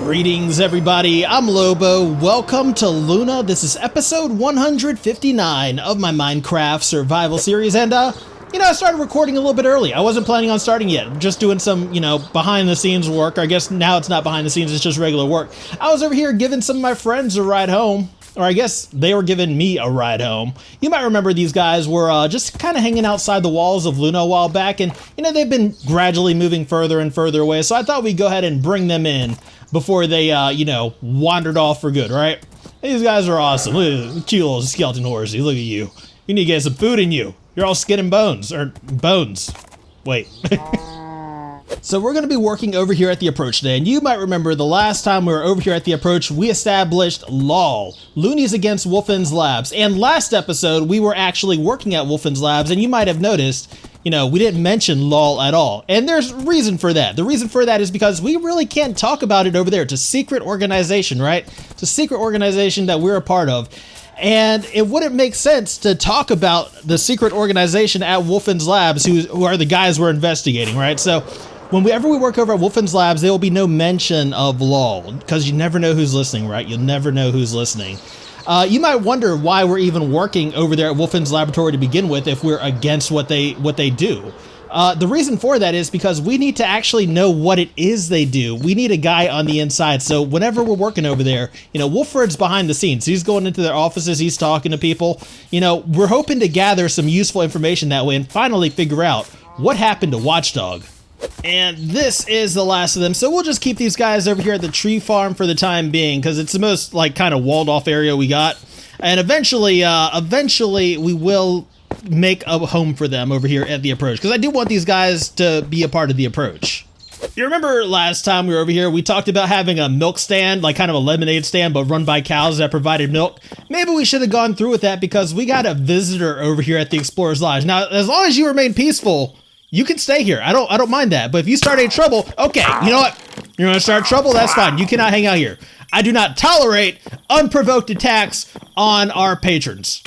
Greetings everybody, I'm Lobo. Welcome to Luna. This is episode 159 of my Minecraft survival series, and I started recording a little bit early. I wasn't planning on starting yet. I'm just doing some, behind the scenes work. I guess now it's not behind the scenes, it's just regular work. I was over here giving some of my friends a ride home. Or I guess they were giving me a ride home. You might remember these guys were just kind of hanging outside the walls of Luna a while back, and they've been gradually moving further and further away, so I thought we'd go ahead and bring them in before they, wandered off for good, right? These guys are awesome. Look at the cute little skeleton horsey. Look at you. You need to get some food in you. You're all skin and bones, or bones. Wait. So we're going to be working over here at the approach today, and you might remember the last time we were over here at the approach, we established LOL, Loonies against Wolfen's Labs, and last episode we were actually working at Wolfen's Labs, and you might have noticed, we didn't mention LOL at all, and there's a reason for that. The reason for that is because we really can't talk about it over there. It's a secret organization, right? It's a secret organization that we're a part of. And it wouldn't make sense to talk about the secret organization at Wolfen's Labs, who are the guys we're investigating, right? So whenever we work over at Wolfen's Labs, there will be no mention of LOL, because you never know who's listening, right? You'll never know who's listening. You might wonder why we're even working over there at Wolfen's Laboratory to begin with if we're against what they do. The reason for that is because we need to actually know what it is they do. We need a guy on the inside. So whenever we're working over there, Wolfred's behind the scenes. He's going into their offices. He's talking to people. We're hoping to gather some useful information that way and finally figure out what happened to Watchdog. And this is the last of them, so we'll just keep these guys over here at the tree farm for the time being, because it's the most kind of walled off area we got. And eventually we will make a home for them over here at the approach, because I do want these guys to be a part of the approach. You remember last time we were over here, we talked about having a milk stand, like kind of a lemonade stand, but run by cows that provided milk. Maybe we should have gone through with that, because we got a visitor over here at the Explorer's Lodge. Now, as long as you remain peaceful, you can stay here. I don't mind that. But if you start any trouble, okay, you know what? You're gonna start trouble, that's fine. You cannot hang out here. I do not tolerate unprovoked attacks on our patrons.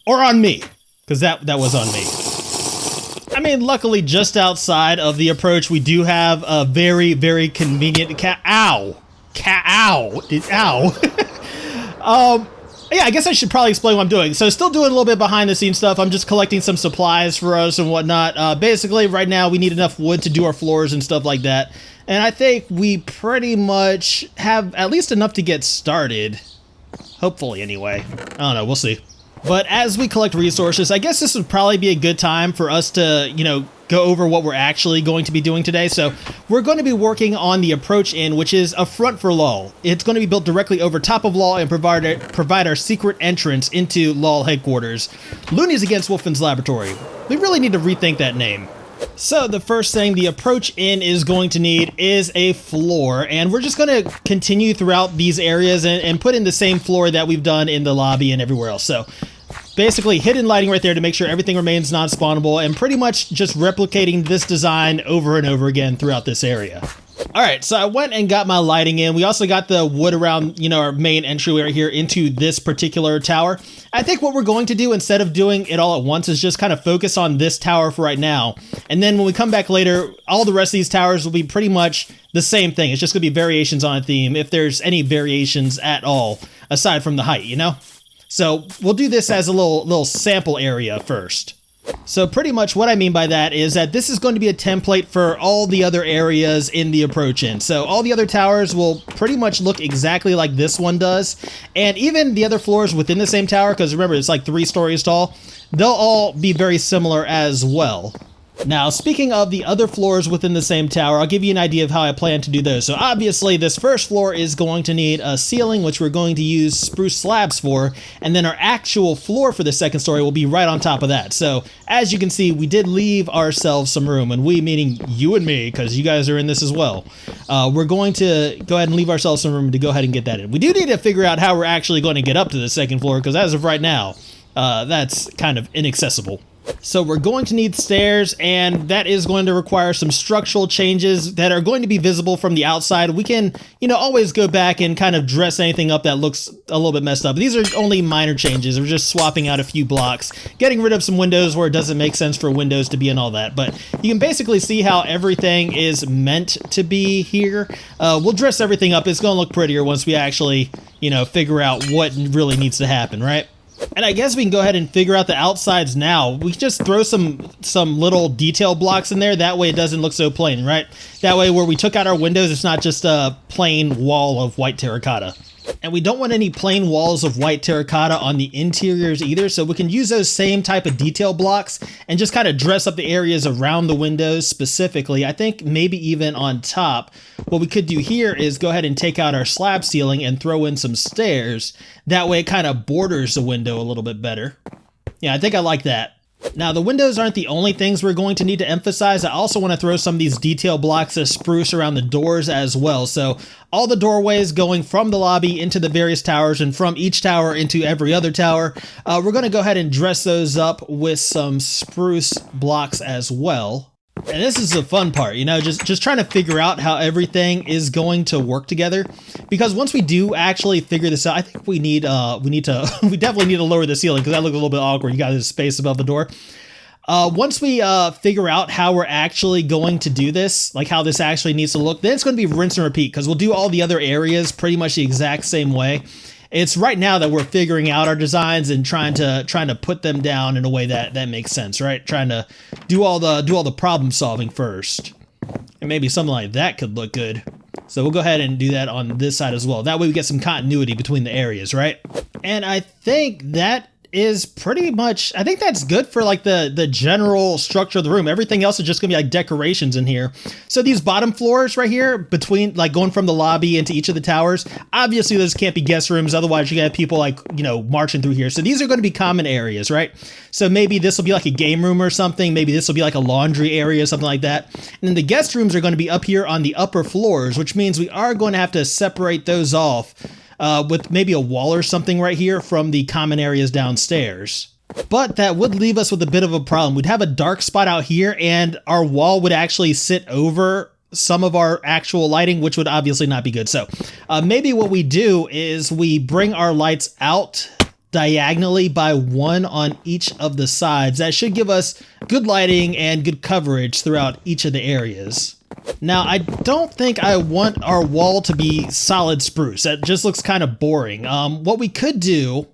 Or on me. Because that was on me. I mean, luckily, just outside of the approach, we do have a very, very convenient ow. Yeah, I guess I should probably explain what I'm doing. So still doing a little bit behind the scenes stuff. I'm just collecting some supplies for us and whatnot. Basically, right now, we need enough wood to do our floors and stuff like that. And I think we pretty much have at least enough to get started. Hopefully, anyway. I don't know, we'll see. But as we collect resources, I guess this would probably be a good time for us to, go over what we're actually going to be doing today. So we're going to be working on the approach inn, which is a front for LOL. It's going to be built directly over top of LOL and provide our secret entrance into LOL headquarters. Loonies against Wolfen's Laboratory. We really need to rethink that name. So the first thing the approach inn is going to need is a floor, and we're just going to continue throughout these areas and put in the same floor that we've done in the lobby and everywhere else. So basically hidden lighting right there to make sure everything remains non-spawnable, and pretty much just replicating this design over and over again throughout this area. Alright, so I went and got my lighting in. We also got the wood around, our main entryway right here into this particular tower. I think what we're going to do instead of doing it all at once is just kind of focus on this tower for right now. And then when we come back later, all the rest of these towers will be pretty much the same thing. It's just going to be variations on a theme, if there's any variations at all, aside from the height, So we'll do this as a little sample area first. So pretty much what I mean by that is that this is going to be a template for all the other areas in the approach inn. So all the other towers will pretty much look exactly like this one does. And even the other floors within the same tower, because remember it's like 3 stories tall, they'll all be very similar as well. Now, speaking of the other floors within the same tower, I'll give you an idea of how I plan to do those. So obviously, this first floor is going to need a ceiling, which we're going to use spruce slabs for, and then our actual floor for the second story will be right on top of that. So, as you can see, we did leave ourselves some room, and we meaning you and me, because you guys are in this as well. We're going to go ahead and leave ourselves some room to go ahead and get that in. We do need to figure out how we're actually going to get up to the second floor, because as of right now, that's kind of inaccessible. So we're going to need stairs, and that is going to require some structural changes that are going to be visible from the outside. We can, always go back and kind of dress anything up that looks a little bit messed up. These are only minor changes. We're just swapping out a few blocks, getting rid of some windows where it doesn't make sense for windows to be and all that. But you can basically see how everything is meant to be here. We'll dress everything up. It's going to look prettier once we actually, figure out what really needs to happen, right? And I guess we can go ahead and figure out the outsides now. We can just throw some little detail blocks in there. That way it doesn't look so plain, right? That way where we took out our windows, it's not just a plain wall of white terracotta. And we don't want any plain walls of white terracotta on the interiors either, so we can use those same type of detail blocks and just kind of dress up the areas around the windows specifically. I think maybe even on top. What we could do here is go ahead and take out our slab ceiling and throw in some stairs. That way it kind of borders the window a little bit better. Yeah, I think I like that. Now, the windows aren't the only things we're going to need to emphasize. I also want to throw some of these detail blocks of spruce around the doors as well. So all the doorways going from the lobby into the various towers and from each tower into every other tower, we're going to go ahead and dress those up with some spruce blocks as well. And this is the fun part, just trying to figure out how everything is going to work together. Because once we do actually figure this out, I think we definitely need to lower the ceiling because that looked a little bit awkward. You got this space above the door. Once we figure out how we're actually going to do this, like how this actually needs to look, then it's going to be rinse and repeat because we'll do all the other areas pretty much the exact same way. It's right now that we're figuring out our designs and trying to put them down in a way that makes sense, right? Trying to do all the problem solving first. And maybe something like that could look good. So we'll go ahead and do that on this side as well. That way we get some continuity between the areas, right? And I think that is pretty much, I think that's good for like the general structure of the room. Everything else is just gonna be like decorations in here. So these bottom floors right here between like going from the lobby into each of the towers, obviously those can't be guest rooms. Otherwise you got people like, marching through here. So these are going to be common areas, right? So maybe this will be like a game room or something. Maybe this will be like a laundry area, something like that. And then the guest rooms are going to be up here on the upper floors, which means we are going to have to separate those off with maybe a wall or something right here from the common areas downstairs. But that would leave us with a bit of a problem. We'd have a dark spot out here and our wall would actually sit over some of our actual lighting, which would obviously not be good. So maybe what we do is we bring our lights out diagonally by one on each of the sides. That should give us good lighting and good coverage throughout each of the areas. Now, I don't think I want our wall to be solid spruce. That just looks kind of boring. What we could do,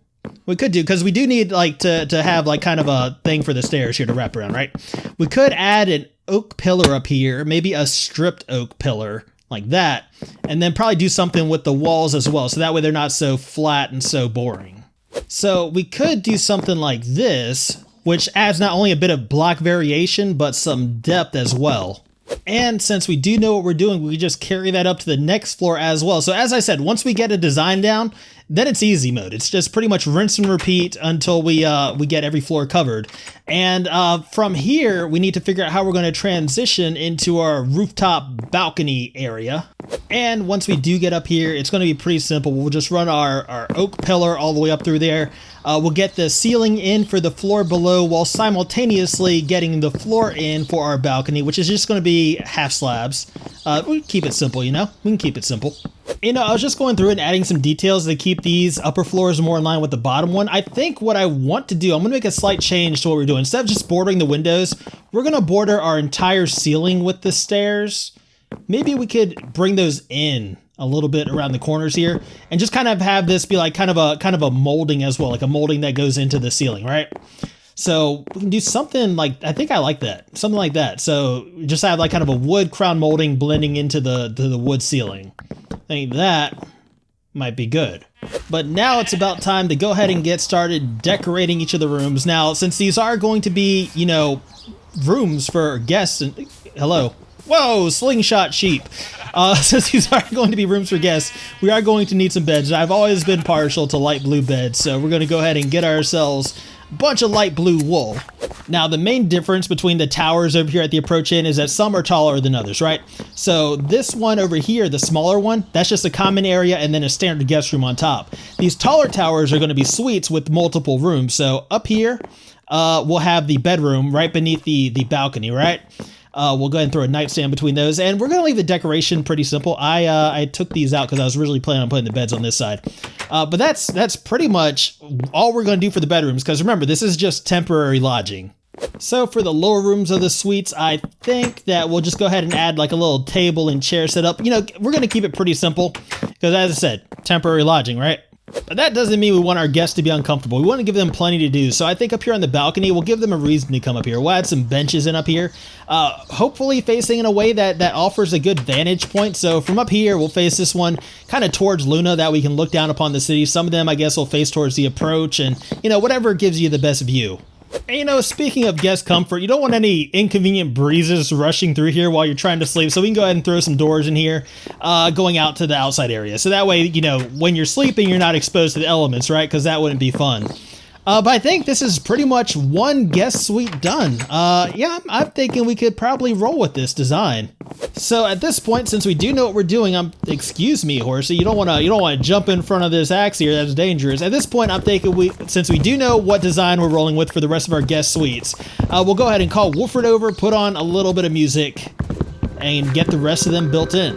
because we do need like to have like kind of a thing for the stairs here to wrap around, right? We could add an oak pillar up here, maybe a stripped oak pillar like that, and then probably do something with the walls as well. So that way they're not so flat and so boring. So we could do something like this, which adds not only a bit of block variation, but some depth as well. And since we do know what we're doing, we can just carry that up to the next floor as well. So as I said, once we get a design down, then it's easy mode. It's just pretty much rinse and repeat until we get every floor covered. And from here, we need to figure out how we're going to transition into our rooftop balcony area. And once we do get up here, it's going to be pretty simple. We'll just run our oak pillar all the way up through there. We'll get the ceiling in for the floor below while simultaneously getting the floor in for our balcony, which is just going to be half slabs. We keep it simple, We can keep it simple. I was just going through and adding some details to keep these upper floors more in line with the bottom one. I think what I want to do, I'm going to make a slight change to what we're doing. Instead of just bordering the windows, we're going to border our entire ceiling with the stairs. Maybe we could bring those in a little bit around the corners here and just kind of have this be like kind of a molding as well, like a molding that goes into the ceiling, right? So we can do something like, I think I like that, something like that. So just have like kind of a wood crown molding blending into the wood ceiling. I think that might be good. But now it's about time to go ahead and get started decorating each of the rooms. Now, since these are going to be, rooms for guests and hello. Whoa, slingshot sheep. Since these are going to be rooms for guests, we are going to need some beds. I've always been partial to light blue beds, so we're going to go ahead and get ourselves a bunch of light blue wool. Now, the main difference between the towers over here at the approach inn is that some are taller than others, right? So this one over here, the smaller one, that's just a common area and then a standard guest room on top. These taller towers are going to be suites with multiple rooms. So up here, we'll have the bedroom right beneath the balcony, right? We'll go ahead and throw a nightstand between those, and we're going to leave the decoration pretty simple. I took these out because I was originally planning on putting the beds on this side. But that's pretty much all we're going to do for the bedrooms, because remember, this is just temporary lodging. So for the lower rooms of the suites, I think that we'll just go ahead and add like a little table and chair setup. You know, we're going to keep it pretty simple because, as I said, temporary lodging, right? But that doesn't mean we want our guests to be uncomfortable. We want to give them plenty to do. So I think up here on the balcony, we'll give them a reason to come up here. We'll add some benches in up here, hopefully facing in a way that offers a good vantage point. So from up here, we'll face this one kind of towards Luna, that we can look down upon the city. Some of them, I guess, will face towards the approach, and, you know, whatever gives you the best view. And, you know, speaking of guest comfort, you don't want any inconvenient breezes rushing through here while you're trying to sleep. So we can go ahead and throw some doors in here, going out to the outside area. So that way, you know, when you're sleeping, you're not exposed to the elements, right? Because that wouldn't be fun. But I think this is pretty much one guest suite done. Yeah, I'm thinking we could probably roll with this design. So at this point, since we do know what we're doing, excuse me, Horsey, you don't want to jump in front of this axe here. That's dangerous. At this point, I'm thinking since we do know what design we're rolling with for the rest of our guest suites, we'll go ahead and call Wolford over, put on a little bit of music, and get the rest of them built in.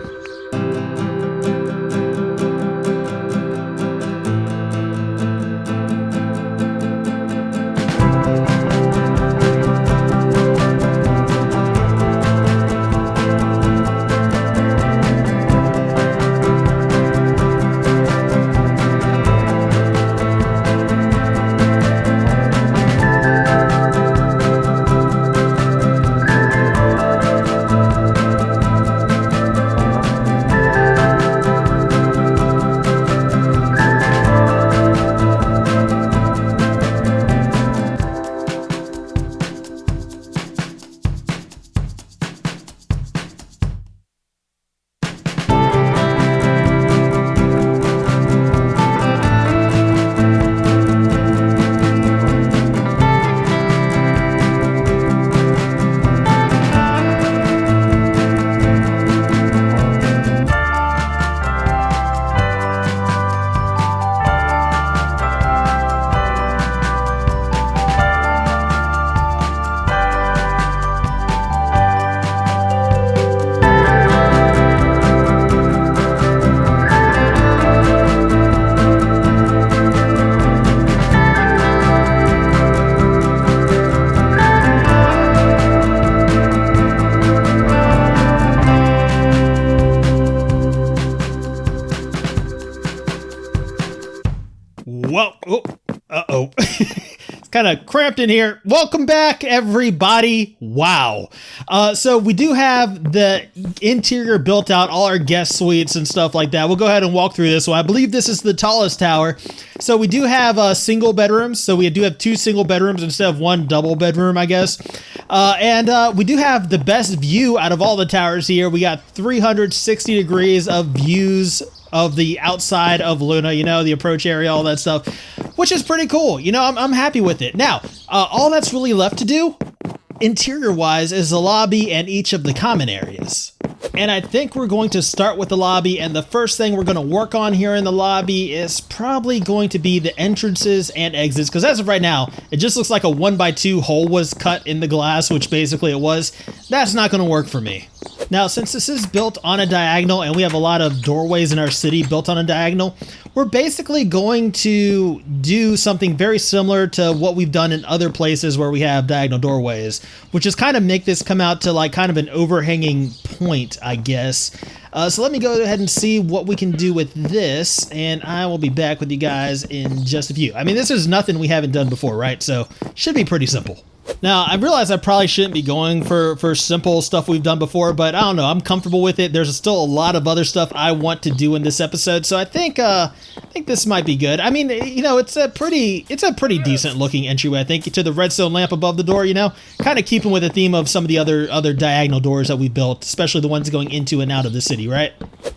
It's kind of cramped in here. Welcome back, everybody. Wow. So we do have the interior built out, all our guest suites and stuff like that. We'll go ahead and walk through this. So I believe this is the tallest tower. So we do have single bedrooms. So we do have 2 single bedrooms instead of 1 double bedroom, I guess. And we do have the best view out of all the towers here. We got 360 degrees of views of the outside of Luna, you know, the approach area, all that stuff, which is pretty cool. You know, I'm happy with it. Now, all that's really left to do, interior-wise, is the lobby and each of the common areas. And I think we're going to start with the lobby, and the first thing we're going to work on here in the lobby is probably going to be the entrances and exits, because as of right now, it just looks like a 1x2 hole was cut in the glass, which basically it was. That's not going to work for me. Now, since this is built on a diagonal, and we have a lot of doorways in our city built on a diagonal, we're basically going to do something very similar to what we've done in other places where we have diagonal doorways, which is kind of make this come out to like kind of an overhanging point, I guess. So let me go ahead and see what we can do with this, and I will be back with you guys in just a few. I mean, this is nothing we haven't done before, right? So should be pretty simple. Now, I realize I probably shouldn't be going for simple stuff we've done before, but I don't know. I'm comfortable with it. There's still a lot of other stuff I want to do in this episode, so I think this might be good. I mean, you know, it's a pretty decent looking entryway, I think, to the redstone lamp above the door, you know, kind of keeping with the theme of some of the other diagonal doors that we built, especially the ones going into and out of the city, right?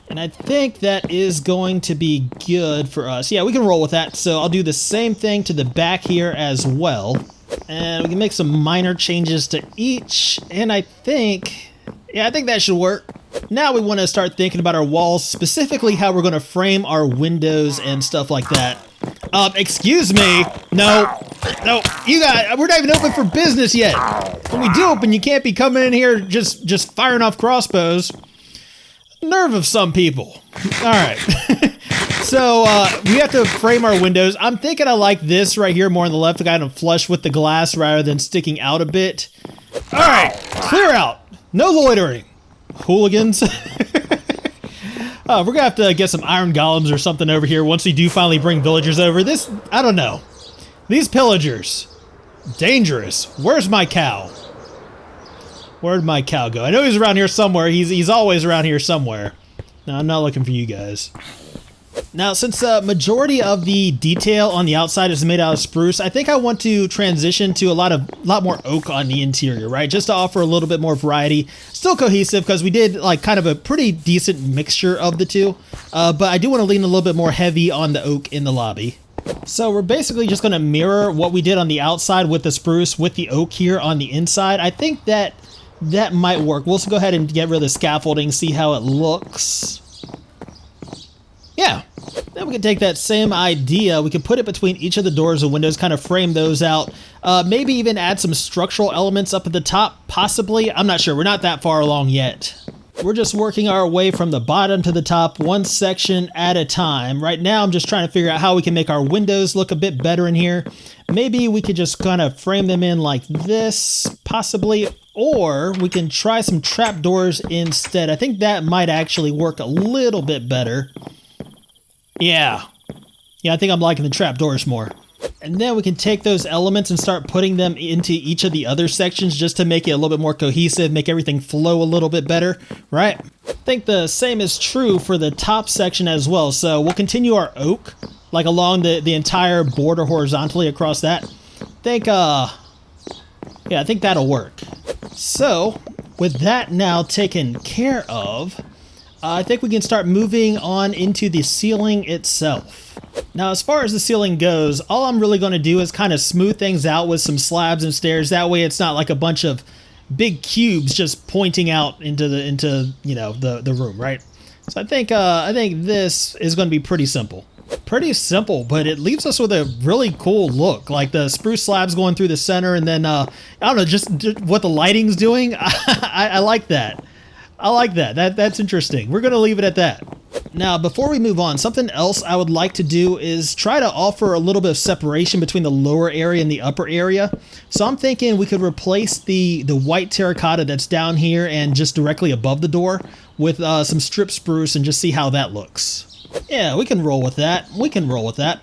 And I think that is going to be good for us. Yeah, we can roll with that. So I'll do the same thing to the back here as well. And we can make some minor changes to each, and I think that should work. Now we want to start thinking about our walls, specifically how we're going to frame our windows and stuff like that. Excuse me. No. No, you guys, we're not even open for business yet. When we do open, you can't be coming in here just firing off crossbows. Nerve of some people. All right. So we have to frame our windows. I'm thinking I like this right here more on the left, to kind of flush with the glass rather than sticking out a bit. All right, clear out. No loitering. Hooligans. We're gonna have to get some iron golems or something over here once we do finally bring villagers over. This, I don't know. These pillagers, dangerous. Where's my cow? Where'd my cow go? I know he's around here somewhere. He's always around here somewhere. No, I'm not looking for you guys. Now, since majority of the detail on the outside is made out of spruce, I think I want to transition to a lot more oak on the interior, right? Just to offer a little bit more variety. Still cohesive, because we did like kind of a pretty decent mixture of the two. But I do want to lean a little bit more heavy on the oak in the lobby. So we're basically just going to mirror what we did on the outside with the spruce with the oak here on the inside. I think that might work. We'll just go ahead and get rid of the scaffolding, see how it looks. Yeah, then we can take that same idea, we can put it between each of the doors and windows, kind of frame those out, maybe even add some structural elements up at the top, possibly. I'm not sure, we're not that far along yet. We're just working our way from the bottom to the top, one section at a time. Right now, I'm just trying to figure out how we can make our windows look a bit better in here. Maybe we could just kind of frame them in like this, possibly, or we can try some trapdoors instead. I think that might actually work a little bit better. Yeah, I think I'm liking the trapdoors more. And then we can take those elements and start putting them into each of the other sections just to make it a little bit more cohesive, make everything flow a little bit better, right? I think the same is true for the top section as well. So we'll continue our oak, like along the entire border horizontally across that. I think that'll work. So with that now taken care of, I think we can start moving on into the ceiling itself. Now, as far as the ceiling goes, all I'm really going to do is kind of smooth things out with some slabs and stairs. That way it's not like a bunch of big cubes just pointing out into the room, right? So I think this is going to be pretty simple. Pretty simple, but it leaves us with a really cool look. Like the spruce slabs going through the center, and then I don't know, just what the lighting's doing. I like that. I like that. That's interesting. We're going to leave it at that. Now, before we move on, something else I would like to do is try to offer a little bit of separation between the lower area and the upper area. So I'm thinking we could replace the white terracotta that's down here and just directly above the door with some strip spruce and just see how that looks. Yeah, we can roll with that.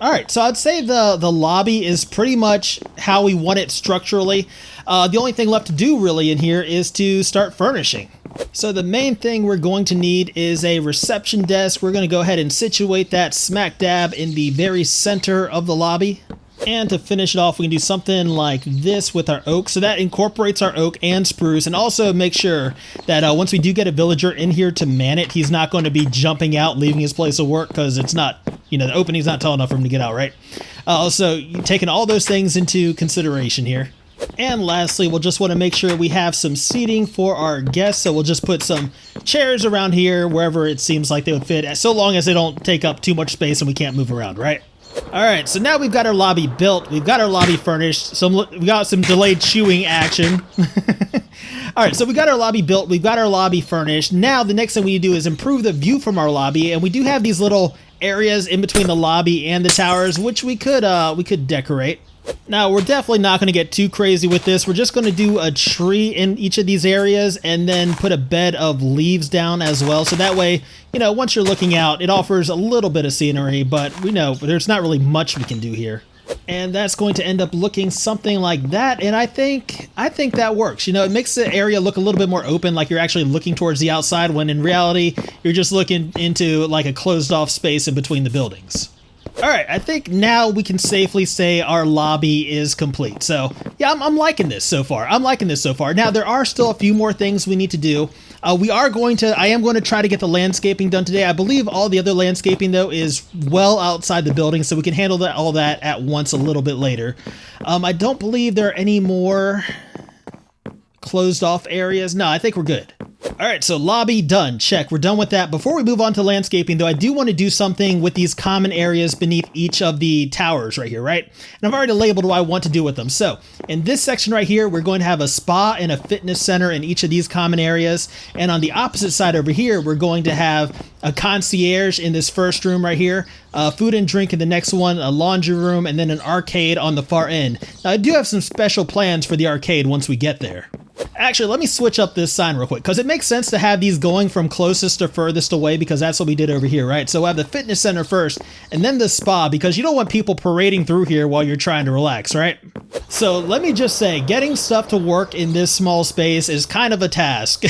All right, so I'd say the lobby is pretty much how we want it structurally. The only thing left to do really in here is to start furnishing. So the main thing we're going to need is a reception desk. We're going to go ahead and situate that smack dab in the very center of the lobby. And to finish it off, we can do something like this with our oak. So that incorporates our oak and spruce, and also make sure that once we do get a villager in here to man it, he's not going to be jumping out, leaving his place of work, because it's not, the opening's not tall enough for him to get out, right? So taking all those things into consideration here. And lastly, we'll just want to make sure we have some seating for our guests. So we'll just put some chairs around here wherever it seems like they would fit, so long as they don't take up too much space and we can't move around, right? All right, so now we've got our lobby built. We've got our lobby furnished. We got some delayed chewing action. All right, so we got our lobby built. We've got our lobby furnished. Now the next thing we need to do is improve the view from our lobby, and we do have these little areas in between the lobby and the towers, which we could decorate. Now, we're definitely not going to get too crazy with this. We're just going to do a tree in each of these areas and then put a bed of leaves down as well. So that way, once you're looking out, it offers a little bit of scenery, but we know there's not really much we can do here. And that's going to end up looking something like that. And I think that works. It makes the area look a little bit more open, like you're actually looking towards the outside, when in reality, you're just looking into like a closed off space in between the buildings. All right, I think now we can safely say our lobby is complete. So yeah, I'm liking this so far. Now, there are still a few more things we need to do. I am going to try to get the landscaping done today. I believe all the other landscaping, though, is well outside the building, so we can handle all that at once a little bit later. I don't believe there are any more closed off areas. No, I think we're good. All right, so lobby done. Check. We're done with that. Before we move on to landscaping, though, I do want to do something with these common areas beneath each of the towers right here, right? And I've already labeled what I want to do with them. So in this section right here, we're going to have a spa and a fitness center in each of these common areas. And on the opposite side over here, we're going to have a concierge in this first room right here, food and drink in the next one, a laundry room, and then an arcade on the far end. Now, I do have some special plans for the arcade once we get there. Actually, let me switch up this sign real quick, because it makes sense to have these going from closest to furthest away, because that's what we did over here, right? So we'll have the fitness center first, and then the spa, because you don't want people parading through here while you're trying to relax, right? So let me just say, getting stuff to work in this small space is kind of a task.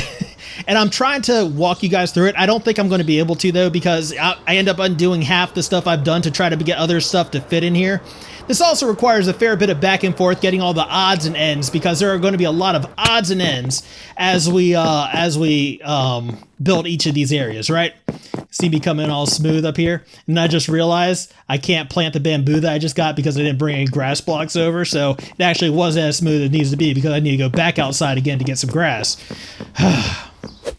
And I'm trying to walk you guys through it. I don't think I'm going to be able to, though, because I end up undoing half the stuff I've done to try to get other stuff to fit in here. This also requires a fair bit of back and forth, getting all the odds and ends, because there are going to be a lot of odds and ends as we build each of these areas, right? See me coming all smooth up here, and I just realized I can't plant the bamboo that I just got because I didn't bring any grass blocks over, so it actually wasn't as smooth as it needs to be because I need to go back outside again to get some grass.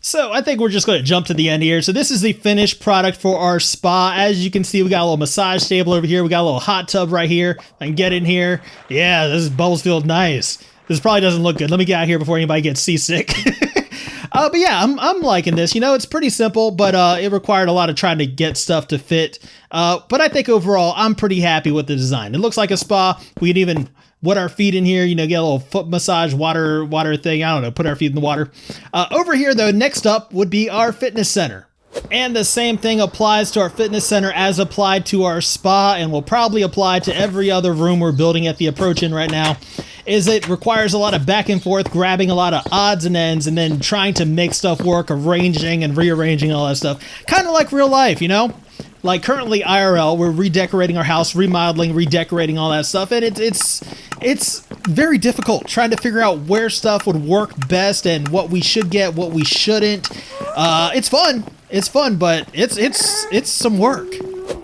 So I think we're just going to jump to the end here. So this is the finished product for our spa. As you can see, we got a little massage table over here. We got a little hot tub right here. I can get in here. Yeah, this bubbles feel nice. This probably doesn't look good. Let me get out here before anybody gets seasick. But yeah, I'm liking this. You know, it's pretty simple, but it required a lot of trying to get stuff to fit. But I think overall, I'm pretty happy with the design. It looks like a spa. We can even wet our feet in here, you know, get a little foot massage water thing. I don't know, put our feet in the water. Over here, though, next up would be our fitness center. And the same thing applies to our fitness center as applied to our spa, and will probably apply to every other room we're building at the approach in right now, is it requires a lot of back and forth, grabbing a lot of odds and ends, and then trying to make stuff work, arranging and rearranging all that stuff. Kind of like real life, you know? Like currently IRL, we're redecorating our house, remodeling, redecorating all that stuff, and it's very difficult trying to figure out where stuff would work best and what we should get, what we shouldn't. It's fun, but it's some work.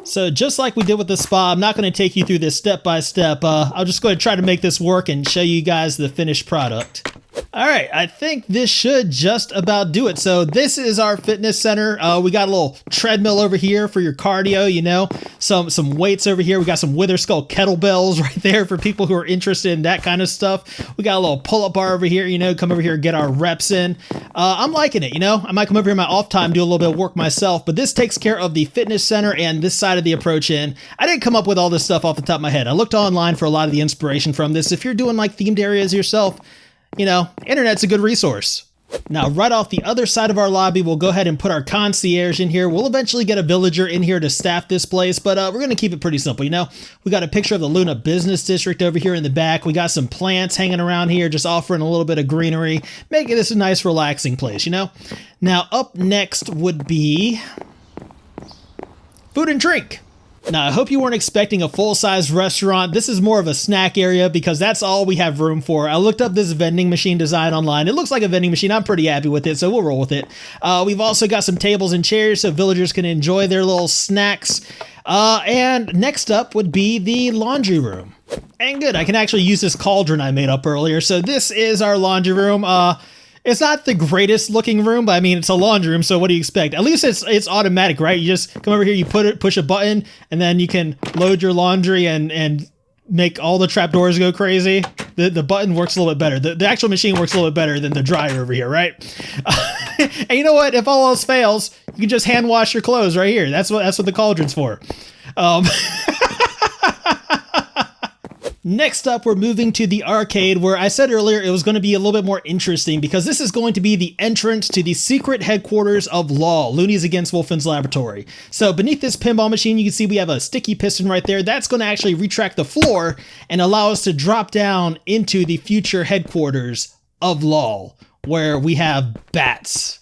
So just like we did with the spa, I'm not going to take you through this step by step. I'll just go ahead and try to make this work and show you guys the finished product. All right, I think this should just about do it. So this is our fitness center. We got a little treadmill over here for your cardio, you know, some weights over here. We got some Wither Skull kettlebells right there for people who are interested in that kind of stuff. We got a little pull-up bar over here, you know, come over here and get our reps in. I'm liking it, you know. I might come over here in my off time, do a little bit of work myself, but this takes care of the fitness center and this side of the approach in. I didn't come up with all this stuff off the top of my head. I looked online for a lot of the inspiration from this. If you're doing like themed areas yourself, you know, internet's a good resource. Now, right off the other side of our lobby, we'll go ahead and put our concierge in here. We'll eventually get a villager in here to staff this place, but we're going to keep it pretty simple, you know? We got a picture of the Luna Business District over here in the back. We got some plants hanging around here, just offering a little bit of greenery, making this a nice, relaxing place, you know? Now, up next would be food and drink. Now, I hope you weren't expecting a full-size restaurant. This is more of a snack area because that's all we have room for. I looked up this vending machine design online. It looks like a vending machine. I'm pretty happy with it, so we'll roll with it. We've also got some tables and chairs so villagers can enjoy their little snacks. And next up would be the laundry room. And good, I can actually use this cauldron I made up earlier. So this is our laundry room. It's not the greatest looking room, but I mean, it's a laundry room, so what do you expect? At least it's automatic, right? You just come over here, you push a button, and then you can load your laundry and make all the trapdoors go crazy. The button works a little bit better. The actual machine works a little bit better than the dryer over here, right? And you know what? If all else fails, you can just hand wash your clothes right here. That's what the cauldron's for. Next up, we're moving to the arcade, where I said earlier it was going to be a little bit more interesting because this is going to be the entrance to the secret headquarters of Law, Loonies Against Wolfen's Laboratory. So beneath this pinball machine, you can see we have a sticky piston right there. That's going to actually retract the floor and allow us to drop down into the future headquarters of Law, where we have bats.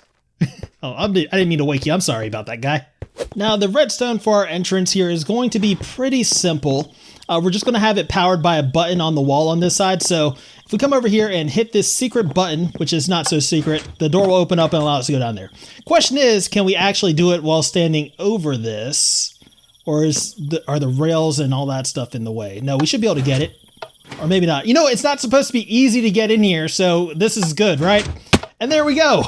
Oh, I didn't mean to wake you. I'm sorry about that, guy. Now, the redstone for our entrance here is going to be pretty simple. We're just going to have it powered by a button on the wall on this side. So if we come over here and hit this secret button, which is not so secret, the door will open up and allow us to go down there. Question is, can we actually do it while standing over this? Or are the rails and all that stuff in the way? No, we should be able to get it. Or maybe not. You know, it's not supposed to be easy to get in here, so this is good, right? And there we go.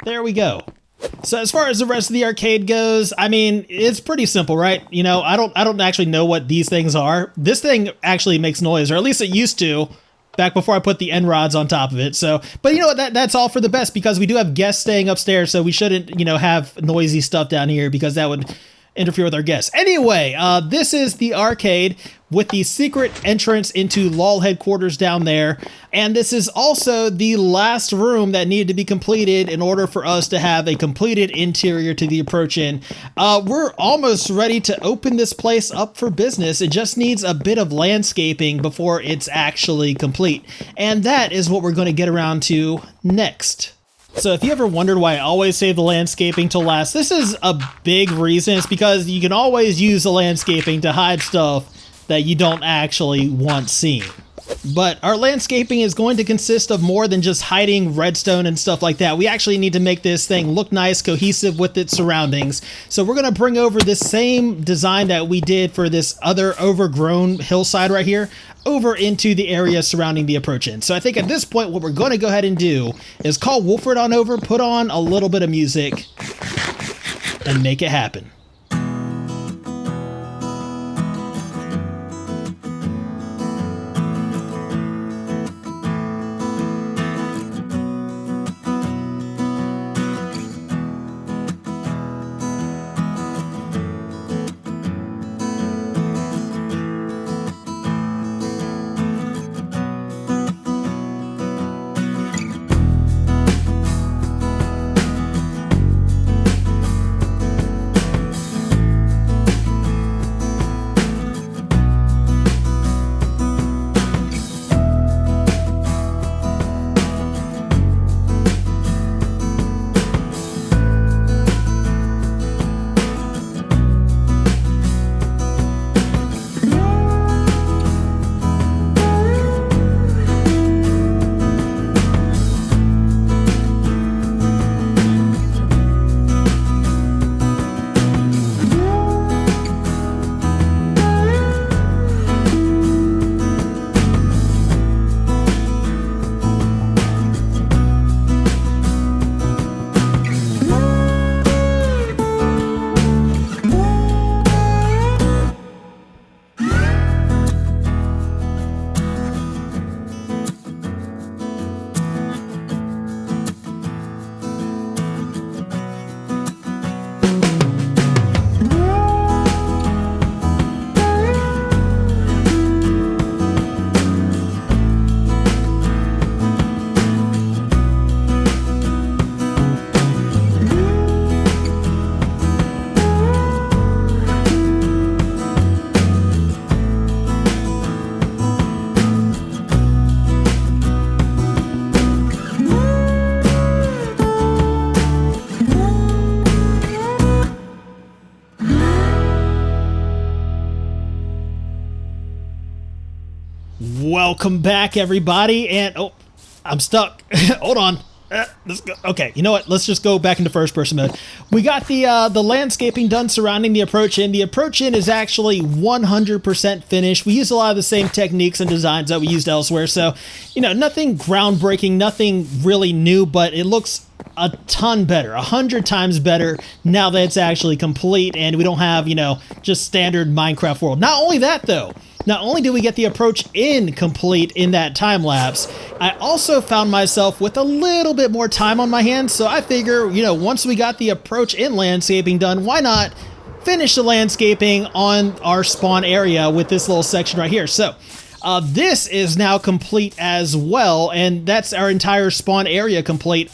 There we go. So as far as the rest of the arcade goes, I mean, it's pretty simple, right? You know, I don't actually know what these things are. This thing actually makes noise, or at least it used to, back before I put the end rods on top of it. So, but you know what, that's all for the best, because we do have guests staying upstairs, so we shouldn't, you know, have noisy stuff down here, because that would interfere with our guests. Anyway, this is the arcade with the secret entrance into LOL headquarters down there. And this is also the last room that needed to be completed in order for us to have a completed interior to the approach in. We're almost ready to open this place up for business. It just needs a bit of landscaping before it's actually complete. And that is what we're going to get around to next. So if you ever wondered why I always save the landscaping till last, this is a big reason. It's because you can always use the landscaping to hide stuff that you don't actually want seen. But our landscaping is going to consist of more than just hiding redstone and stuff like that. We actually need to make this thing look nice, cohesive with its surroundings. So we're going to bring over this same design that we did for this other overgrown hillside right here over into the area surrounding the approach in. So I think at this point, what we're going to go ahead and do is call Wolford on over, put on a little bit of music, and make it happen. Welcome back, everybody, and oh, I'm stuck. Hold on. Let's go. Okay, you know what? Let's just go back into first-person mode. We got the landscaping done surrounding the approach in. The approach in is actually 100% finished. We used a lot of the same techniques and designs that we used elsewhere, so you know, nothing groundbreaking, nothing really new, but it looks a ton better, 100 times better now that it's actually complete, and we don't have, you know, just standard Minecraft world. Not only that, though. Not only do we get the approach in complete in that time lapse, I also found myself with a little bit more time on my hands, so I figure, you know, once we got the approach in landscaping done, why not finish the landscaping on our spawn area with this little section right here. So this is now complete as well, and that's our entire spawn area complete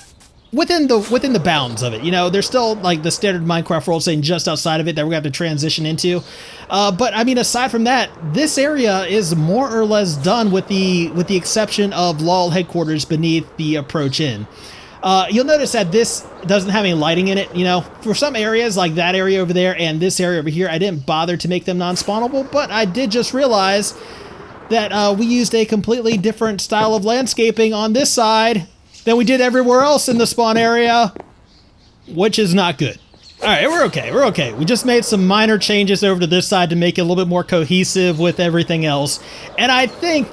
within the bounds of it. You know, there's still like the standard Minecraft world saying just outside of it that we're going to have to transition into. But I mean, aside from that, this area is more or less done with the exception of LOL headquarters beneath the approach in. You'll notice that this doesn't have any lighting in it. You know, for some areas like that area over there and this area over here, I didn't bother to make them non-spawnable, but I did just realize that we used a completely different style of landscaping on this side than we did everywhere else in the spawn area, which is not good. All right, we're okay. We just made some minor changes over to this side to make it a little bit more cohesive with everything else. And I think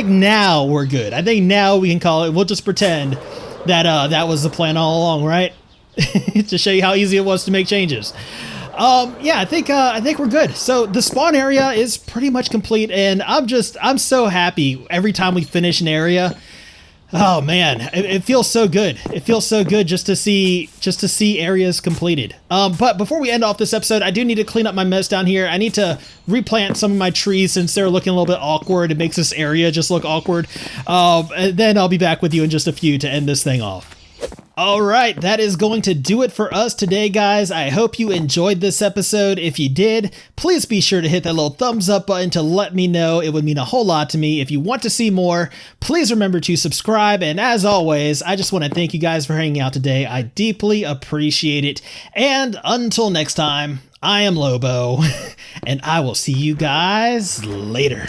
now we're good. I think now we can call it, we'll just pretend That was the plan all along, right? To show you how easy it was to make changes. Yeah, I think we're good. So the spawn area is pretty much complete, and I'm so happy every time we finish an area. Oh man, it feels so good. It feels so good just to see areas completed. But before we end off this episode, I do need to clean up my mess down here. I need to replant some of my trees since they're looking a little bit awkward. It makes this area just look awkward. And then I'll be back with you in just a few to end this thing off. All right, that is going to do it for us today, guys. I hope you enjoyed this episode. If you did, please be sure to hit that little thumbs up button to let me know. It would mean a whole lot to me. If you want to see more, please remember to subscribe. And as always, I just want to thank you guys for hanging out today. I deeply appreciate it. And until next time, I am Lobo, and I will see you guys later.